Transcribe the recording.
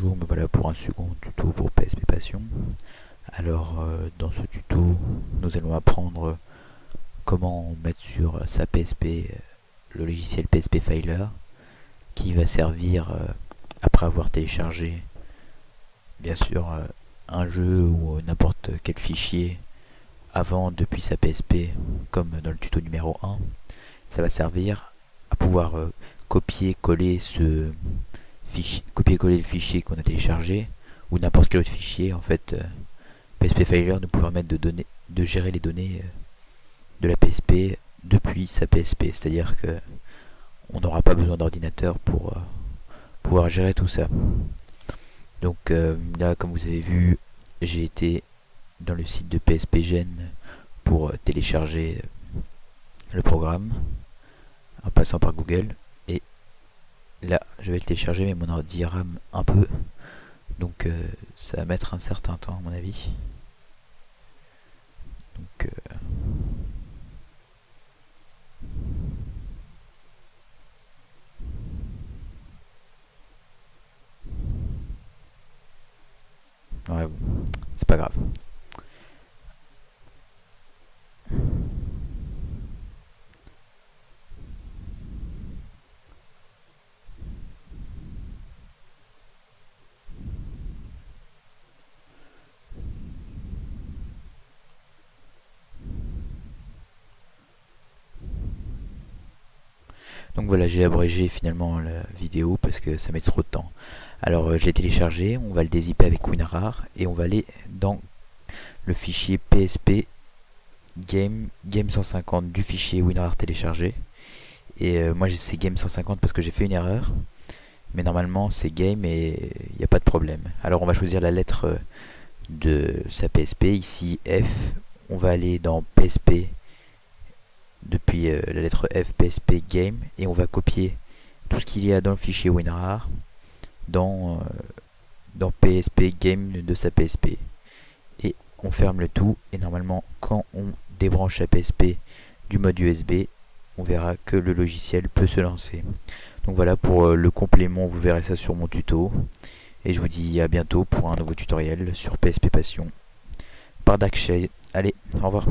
bonjour, me voilà pour un second tuto pour PSP Passion. Alors dans ce tuto, nous allons apprendre comment mettre sur sa PSP le logiciel PSP Filer qui va servir après avoir téléchargé bien sûr un jeu ou n'importe quel fichier avant depuis sa PSP comme dans le tuto numéro 1. Ça va servir à pouvoir copier-coller le fichier qu'on a téléchargé ou n'importe quel autre fichier. En fait, PSP Filer nous permet de gérer les données de la PSP depuis sa PSP, c'est-à-dire que on n'aura pas besoin d'ordinateur pour pouvoir gérer tout ça. Donc là, comme vous avez vu, j'ai été dans le site de PSPgen pour télécharger le programme en passant par Google. Et là, je vais le télécharger, mais mon ordi rame un peu. Donc ça va mettre un certain temps à mon avis. Donc ouais, c'est pas grave. Donc voilà, j'ai abrégé finalement la vidéo parce que ça met trop de temps. Alors je l'ai téléchargé, on va le dézipper avec WinRAR et on va aller dans le fichier PSP game 150 du fichier WinRAR téléchargé. Et moi c'est game 150 parce que j'ai fait une erreur, mais normalement c'est game et il n'y a pas de problème. Alors on va choisir la lettre de sa PSP, ici F. On va aller dans PSP depuis la lettre F, PSP game, et on va copier tout ce qu'il y a dans le fichier WinRAR dans PSP game de sa PSP. Et on ferme le tout, et normalement quand on débranche sa PSP du mode USB, on verra que le logiciel peut se lancer. Donc voilà pour le complément, vous verrez ça sur mon tuto. Et je vous dis à bientôt pour un nouveau tutoriel sur PSP Passion par Dakshay. Allez, au revoir.